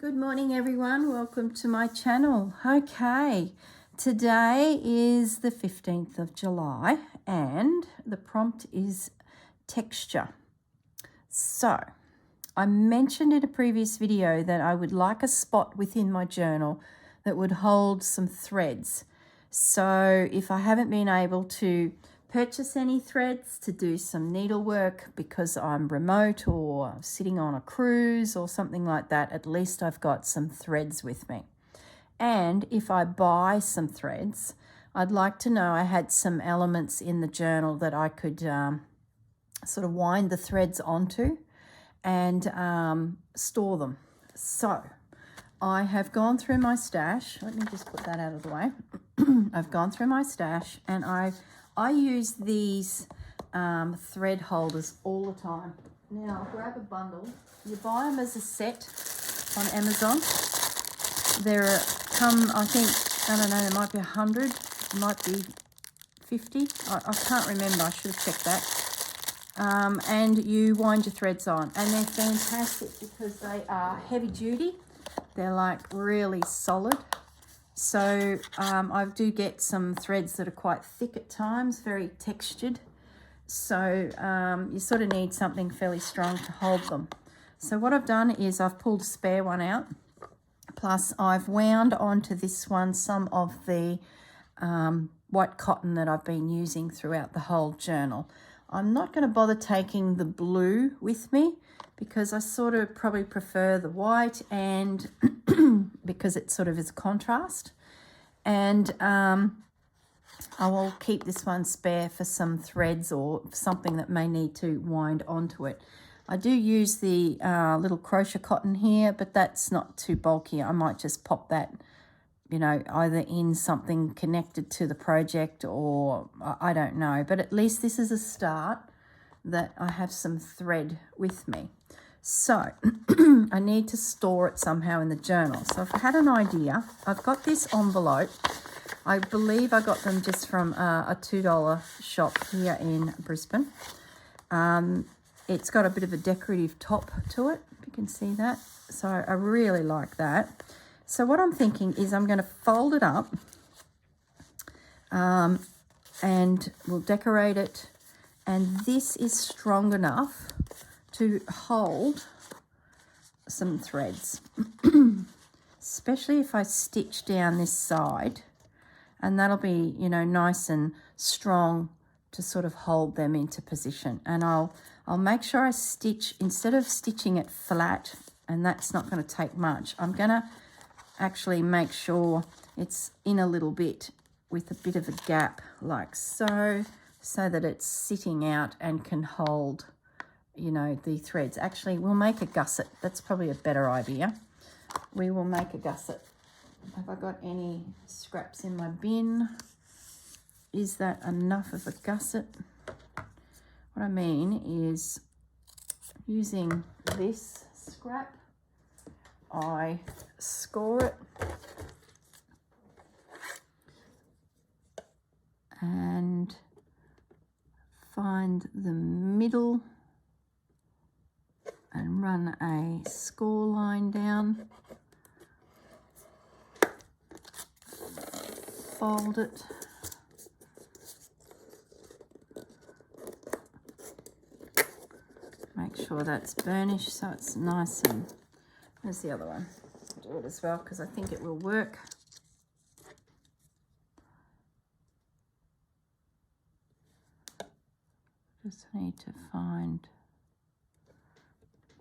Good morning everyone, welcome to my channel. Okay, today is the 15th of July and the prompt is texture. So I mentioned in a previous video that I would like a spot within my journal that would hold some threads. So if I haven't been able to purchase any threads to do some needlework because I'm remote or sitting on a cruise or something like that, at least I've got some threads with me. And if I buy some threads, I'd like to know I had some elements in the journal that I could sort of wind the threads onto and store them. So I have gone through my stash. Let me just put that out of the way. I've gone through my stash and I use these thread holders all the time. Now, I'll grab a bundle. You buy them as a set on Amazon. There come, I think, I don't know, there might be 100, might be 50. I can't remember, I should have checked that. And you wind your threads on. And they're fantastic because they are heavy duty. They're like really solid. So I do get some threads that are quite thick at times, very textured. So you sort of need something fairly strong to hold them. So what I've done is I've pulled a spare one out. Plus I've wound onto this one some of the white cotton that I've been using throughout the whole journal. I'm not going to bother taking the blue with me because I sort of probably prefer the white and because it sort of is a contrast. And I will keep this one spare for some threads or something that may need to wind onto it. I do use the little crochet cotton here, but that's not too bulky. I might just pop that, you know, either in something connected to the project or I don't know. But at least this is a start that I have some thread with me. So I need to store it somehow in the journal. So if I had an idea, I've got this envelope. I believe I got them just from a $2 shop here in Brisbane. It's got a bit of a decorative top to it, if you can see that. So I really like that. So what I'm thinking is I'm going to fold it up and we'll decorate it. And this is strong enough to hold some threads, especially if I stitch down this side, and that'll be, you know, nice and strong to sort of hold them into position. And I'll make sure I stitch, instead of stitching it flat, and that's not going to take much, I'm going to actually make sure it's in a little bit with a bit of a gap like so that it's sitting out and can hold, you know, the threads. Actually, we'll make a gusset. That's probably a better idea. We will make a gusset. Have I got any scraps in my bin? Is that enough of a gusset? What I mean is using this scrap, I score it and find the middle and run a score line down, fold it, make sure that's burnished so it's nice. And where's the other one? I'll do it as well because I think it will work. Just need to find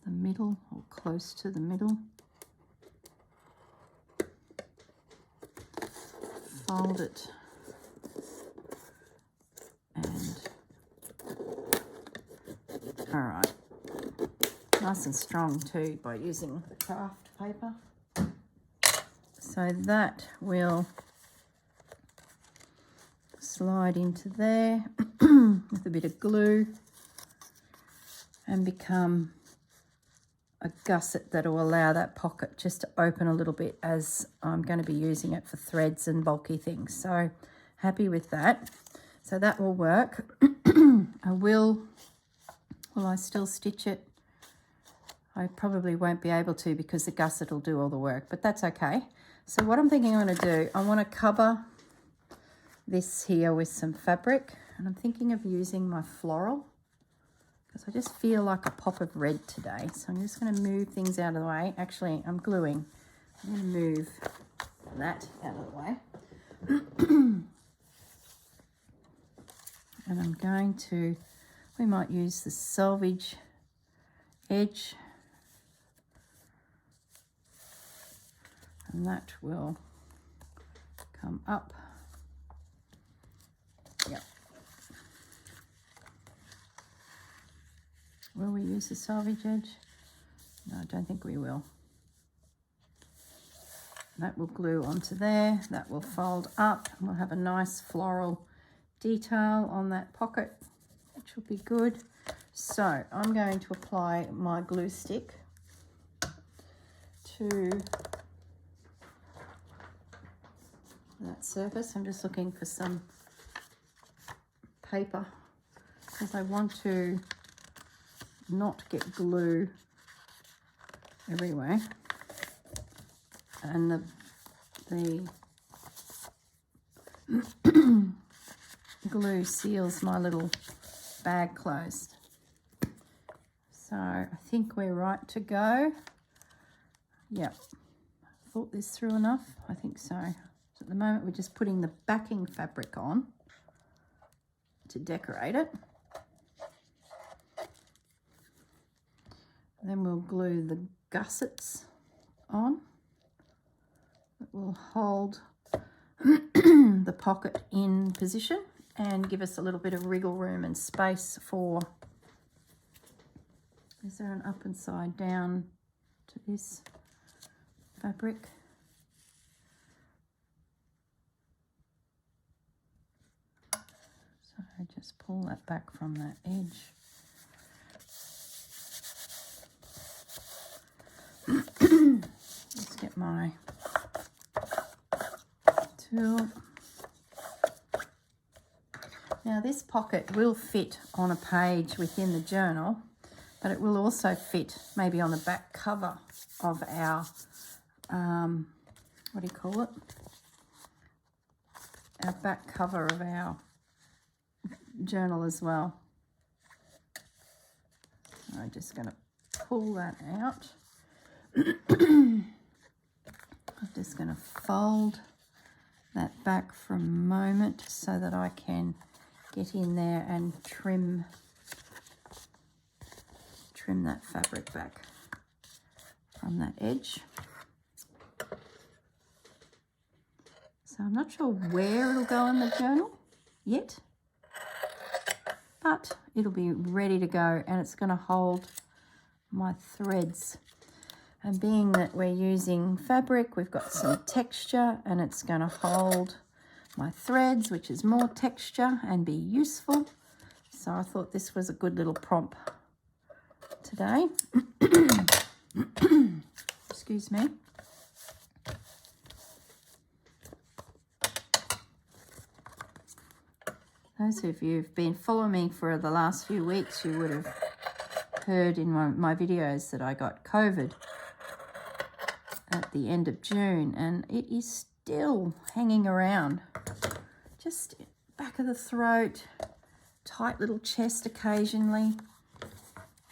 the middle or close to the middle. Fold it and all right, nice and strong too by using the craft paper. So that will slide into there with a bit of glue and become a gusset that will allow that pocket just to open a little bit, as I'm going to be using it for threads and bulky things. So happy with that. So that will work. Will I still stitch it? I probably won't be able to because the gusset will do all the work, but that's okay. So what I'm thinking I'm going to do, I want to cover this here with some fabric, and I'm thinking of using my floral because I just feel like a pop of red today. So I'm just going to move things out of the way. Actually, I'm gluing. I'm going to move that out of the way. And I'm going to, we might use the selvage edge, and that will come up. Yep. Will we use the selvage edge? No, I don't think we will. That will glue onto there. That will fold up, and we'll have a nice floral detail on that pocket, which will be good. So I'm going to apply my glue stick to that surface. I'm just looking for some paper because I want to not get glue everywhere, and the glue seals my little bag closed. So I think we're right to go. Yep, thought this through enough. I think so. So at the moment we're just putting the backing fabric on to decorate it. Then we'll glue the gussets on. It will hold the pocket in position and give us a little bit of wriggle room and space for, is there an up and side down to this fabric? So just pull that back from that edge. Let's get my tool. Now this pocket will fit on a page within the journal, but it will also fit maybe on the back cover of our, what do you call it? Our back cover of our journal as well. So I'm just going to pull that out. I'm just going to fold that back for a moment so that I can get in there and trim that fabric back from that edge. So I'm not sure where it'll go in the journal yet, but it'll be ready to go, and it's going to hold my threads. And being that we're using fabric, we've got some texture, and it's going to hold my threads, which is more texture and be useful. So I thought this was a good little prompt today. Excuse me. Those of you who've been following me for the last few weeks, you would have heard in my videos that I got COVID at the end of June, and it is still hanging around. Just back of the throat, tight little chest occasionally.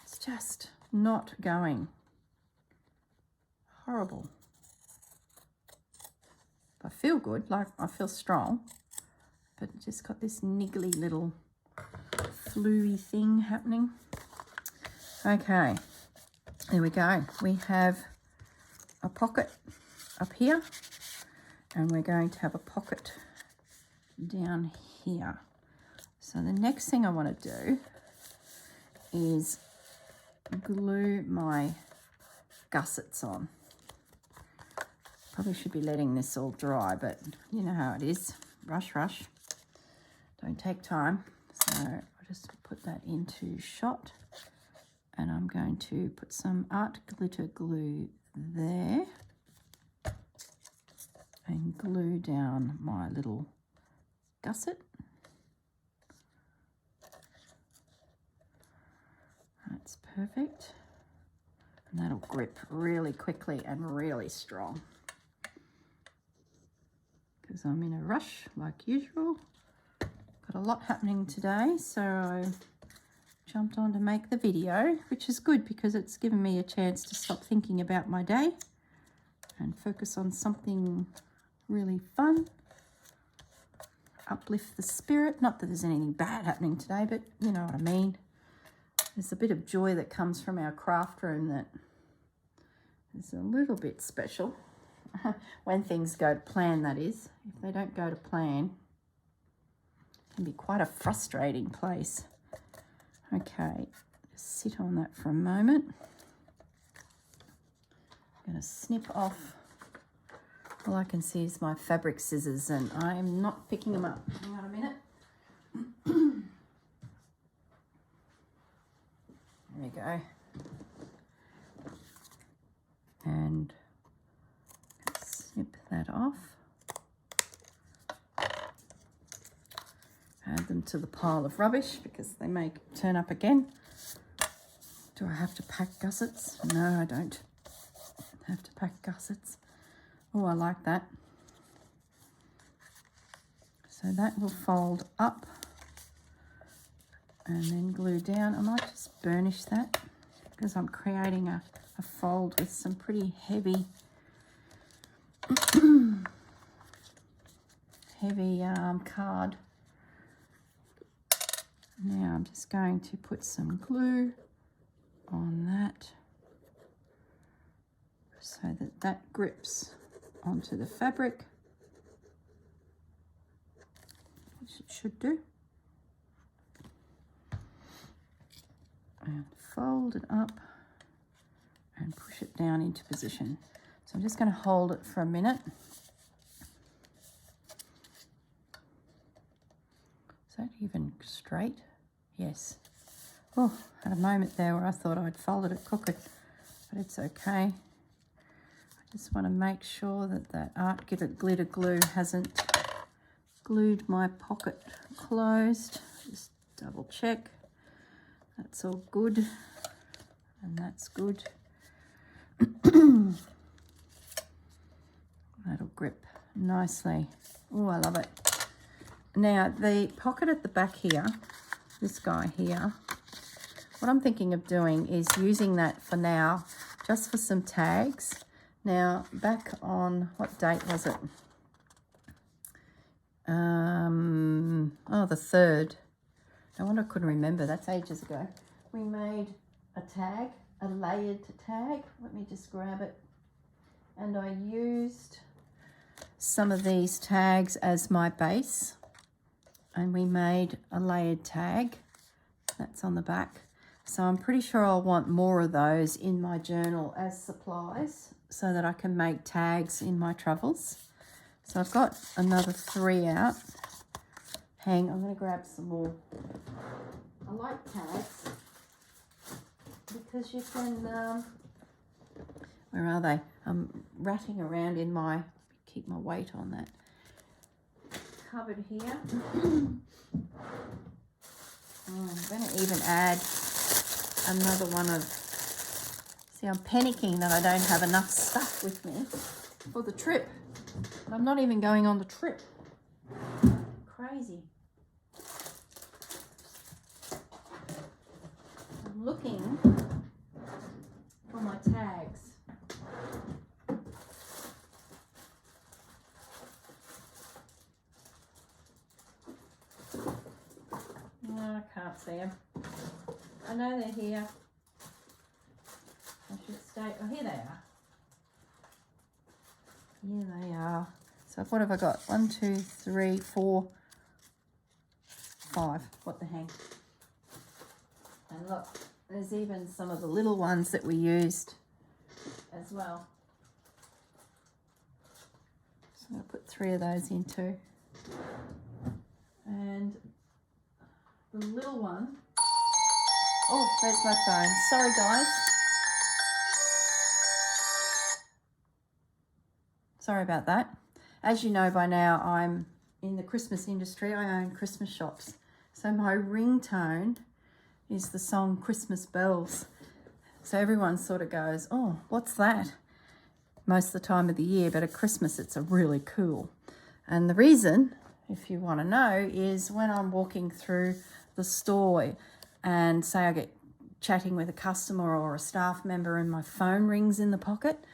It's just not going. Horrible. I feel good, like I feel strong, but just got this niggly little flu-y thing happening. Okay, there we go. We have a pocket up here, and we're going to have a pocket down here. So the next thing I want to do is glue my gussets on. Probably should be letting this all dry, but you know how it is. Rush, rush. Don't take time. So I'll just put that into shot, and I'm going to put some art glitter glue there and glue down my little gusset. That's perfect. And that'll grip really quickly and really strong. Because I'm in a rush like usual. Got a lot happening today, so I jumped on to make the video, which is good because it's given me a chance to stop thinking about my day and focus on something really fun. Uplift the spirit. Not that there's anything bad happening today, but you know what I mean. There's a bit of joy that comes from our craft room that is a little bit special. When things go to plan, that is. If they don't go to plan, it can be quite a frustrating place. Okay, just sit on that for a moment. I'm going to snip off. All I can see is my fabric scissors and I am not picking them up. Hang on a minute. There we go. And snip that off. Add them to the pile of rubbish because they may turn up again. Do I have to pack gussets? No, I don't have to pack gussets. Oh, I like that. So that will fold up and then glue down. I might just burnish that because I'm creating a fold with some pretty heavy card. Now I'm just going to put some glue on that so that that grips onto the fabric, which it should do. And fold it up and push it down into position. So I'm just going to hold it for a minute. Is that even straight? Yes. Oh, had a moment there where I thought I'd folded it crooked, but it's okay. I just want to make sure that that art glitter glue hasn't glued my pocket closed. Just double check. That's all good. And that's good. That'll grip nicely. Oh, I love it. Now, the pocket at the back here, this guy here, what I'm thinking of doing is using that for now, just for some tags. Now, back on, what date was it? Oh, the 3rd. No wonder I couldn't remember. That's ages ago. We made a tag, a layered tag. Let me just grab it. And I used some of these tags as my base. And we made a layered tag. That's on the back. So I'm pretty sure I'll want more of those in my journal as supplies so that I can make tags in my travels. So I've got another 3 out. I'm going to grab some more. I like tags because you can, where are they? I'm ratting around in my, keep my weight on that cupboard here. I'm going to even add another one of, see, I'm panicking that I don't have enough stuff with me for the trip. But I'm not even going on the trip. Crazy. I'm looking for my tags. No, I can't see them. I know they're here. I should stay. Oh, here they are. Here they are. So what have I got? 1, 2, 3, 4, 5. What the heck? And look, there's even some of the little ones that we used as well. So I'm going to put 3 of those in too. And the little one. Oh, there's my phone. Sorry, guys. Sorry about that. As you know by now, I'm in the Christmas industry. I own Christmas shops. So my ringtone is the song Christmas Bells. So everyone sort of goes, oh, what's that? Most of the time of the year, but at Christmas it's a really cool. And the reason, if you want to know, is when I'm walking through the store and say I get chatting with a customer or a staff member and my phone rings in the pocket.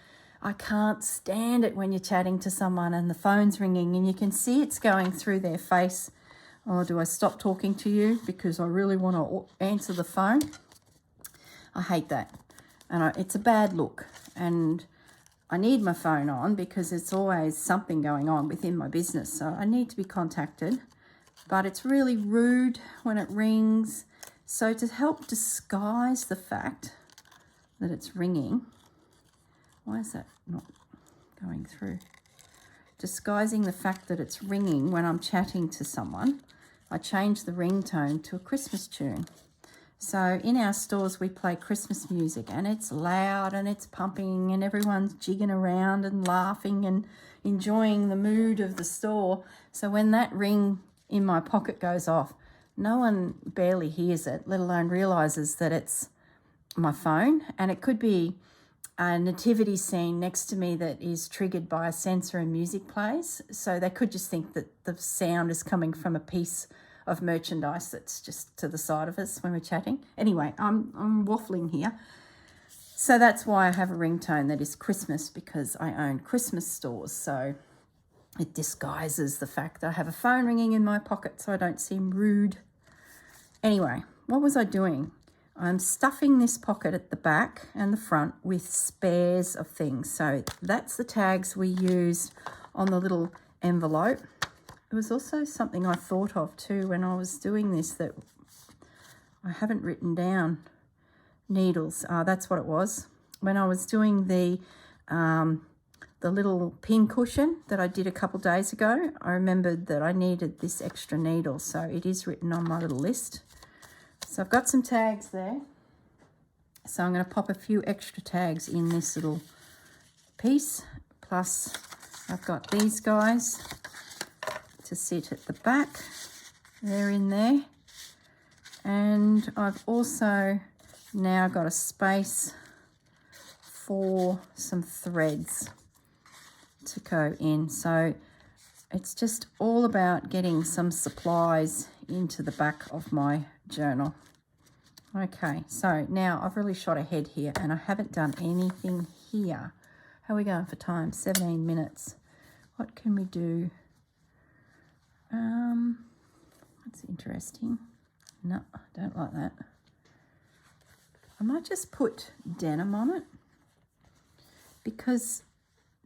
I can't stand it when you're chatting to someone and the phone's ringing and you can see it's going through their face. Oh, do I stop talking to you because I really want to answer the phone? I hate that. And it's a bad look. And I need my phone on because it's always something going on within my business. So I need to be contacted. But it's really rude when it rings. So to help disguise the fact that it's ringing, why is that not going through? Disguising the fact that it's ringing when I'm chatting to someone, I change the ringtone to a Christmas tune. So in our stores, we play Christmas music and it's loud and it's pumping and everyone's jigging around and laughing and enjoying the mood of the store. So when that ring in my pocket goes off, no one barely hears it, let alone realizes that it's my phone. And it could be a nativity scene next to me that is triggered by a sensor and music plays. So they could just think that the sound is coming from a piece of merchandise that's just to the side of us when we're chatting. Anyway, I'm waffling here. So that's why I have a ringtone that is Christmas, because I own Christmas stores. So it disguises the fact that I have a phone ringing in my pocket so I don't seem rude. Anyway, what was I doing? I'm stuffing this pocket at the back and the front with spares of things. So that's the tags we used on the little envelope. It was also something I thought of too when I was doing this that I haven't written down. Needles, that's what it was. When I was doing the little pin cushion that I did a couple days ago, I remembered that I needed this extra needle. So it is written on my little list. So I've got some tags there. So I'm going to pop a few extra tags in this little piece. Plus I've got these guys to sit at the back. They're in there. And I've also now got a space for some threads to go in. So it's just all about getting some supplies into the back of my journal. Okay, so now I've really shot ahead here and I haven't done anything here. How are we going for time? 17 minutes. What can we do? That's interesting. No, I don't like that. I might just put denim on it because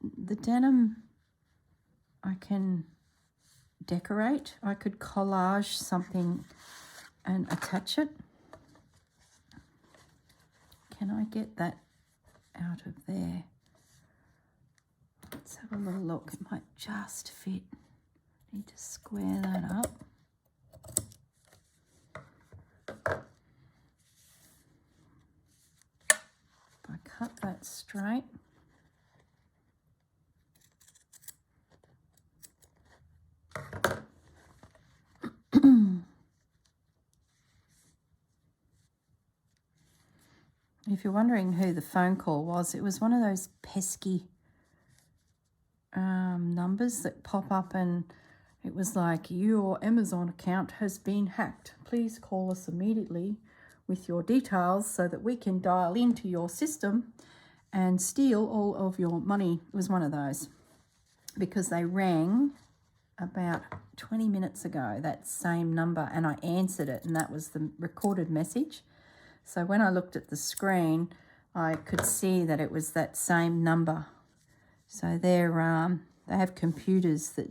the denim I can decorate. I could collage something and attach it. Can I get that out of there? Let's have a little look. It might just fit. Need to square that up. If I cut that straight. If you're wondering who the phone call was, it was one of those pesky numbers that pop up and it was like, your Amazon account has been hacked. Please call us immediately with your details so that we can dial into your system and steal all of your money. It was one of those because they rang about 20 minutes ago, that same number, and I answered it and that was the recorded message. So when I looked at the screen, I could see that it was that same number. So they have computers that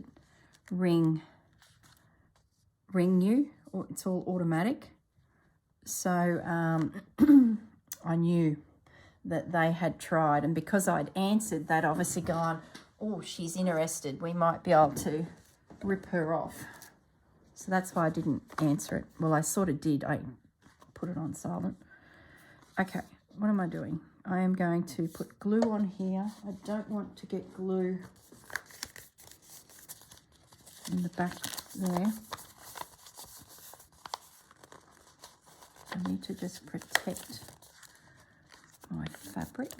ring you, or it's all automatic. So I knew that they had tried, and because I'd answered, they'd obviously gone, oh, she's interested, we might be able to rip her off. So that's why I didn't answer it. Well, I sort of did. I put it on silent. Okay, what am I doing? I am going to put glue on here. I don't want to get glue in the back there. I need to just protect my fabric.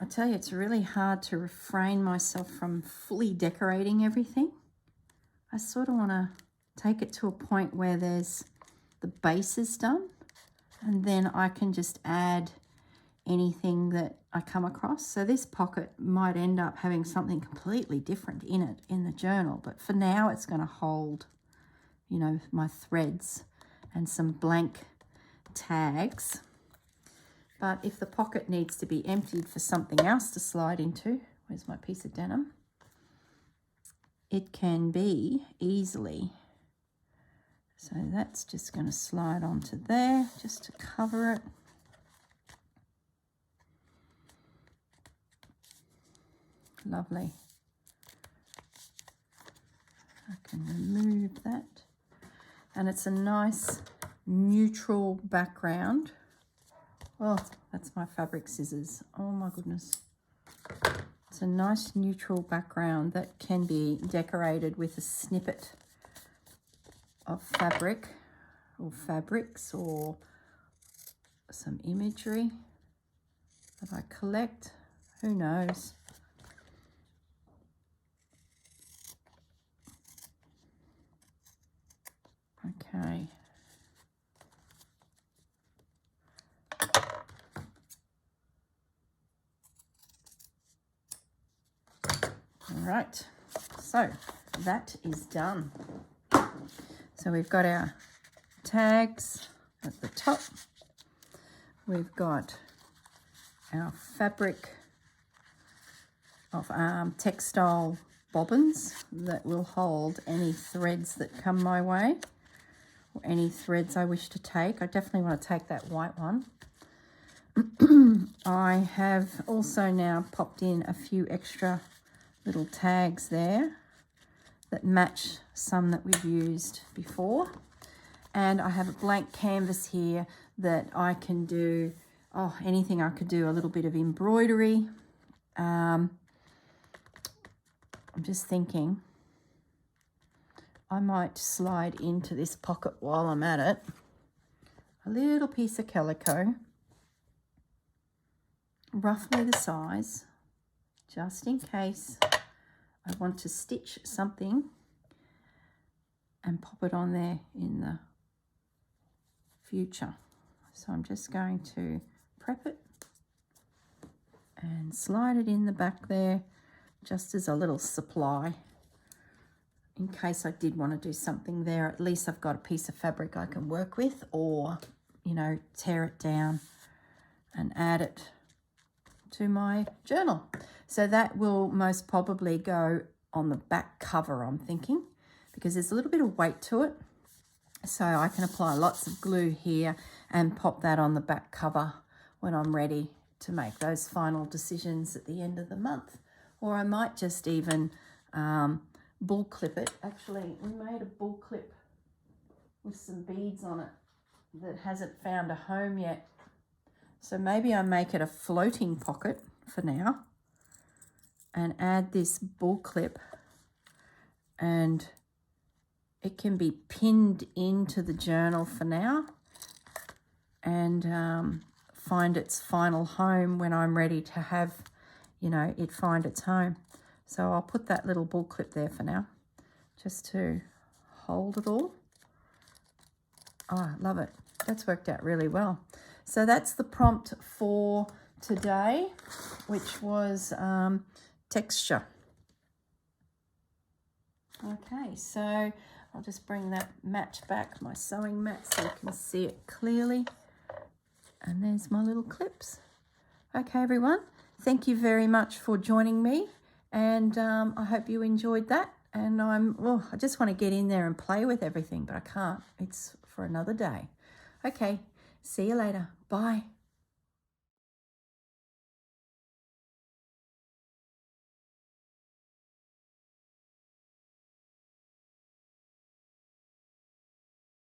I tell you, it's really hard to refrain myself from fully decorating everything. I sort of want to take it to a point where there's the base is done, and then I can just add anything that I come across. So this pocket might end up having something completely different in it in the journal, but for now it's going to hold, you know, my threads and some blank tags. But if the pocket needs to be emptied for something else to slide into, where's my piece of denim? It can be easily. So that's just going to slide onto there just to cover it. Lovely. I can remove that. And it's a nice neutral background. Oh, that's my fabric scissors. Oh my goodness. It's a nice neutral background that can be decorated with a snippet of fabric or fabrics or some imagery that I collect. Who knows? Okay. All right, so that is done. So we've got our tags at the top. We've got our fabric of textile bobbins that will hold any threads that come my way, or any threads I wish to take. I definitely want to take that white one. I have also now popped in a few extra little tags there that match some that we've used before. And I have a blank canvas here that I can do, anything I could do, a little bit of embroidery. I'm just thinking I might slide into this pocket while I'm at it a little piece of calico, roughly the size, just in case I want to stitch something and pop it on there in the future. So I'm just going to prep it and slide it in the back there just as a little supply in case I did want to do something there. At least I've got a piece of fabric I can work with, or, you know, tear it down and add it to my journal. So that will most probably go on the back cover, I'm thinking, because there's a little bit of weight to it. So I can apply lots of glue here and pop that on the back cover when I'm ready to make those final decisions at the end of the month. Or I might just even bull clip it. Actually, we made a bull clip with some beads on it that hasn't found a home yet. So maybe I make it a floating pocket for now and add this bull clip, and it can be pinned into the journal for now and find its final home when I'm ready to have, you know, it find its home. So I'll put that little bull clip there for now just to hold it all. Oh, I love it. That's worked out really well. So that's the prompt for today, which was texture. Okay, so I'll just bring that mat back, my sewing mat, so you can see it clearly. And there's my little clips. Okay, everyone, thank you very much for joining me. And I hope you enjoyed that. And I just want to get in there and play with everything, but I can't. It's for another day. Okay, see you later. Bye.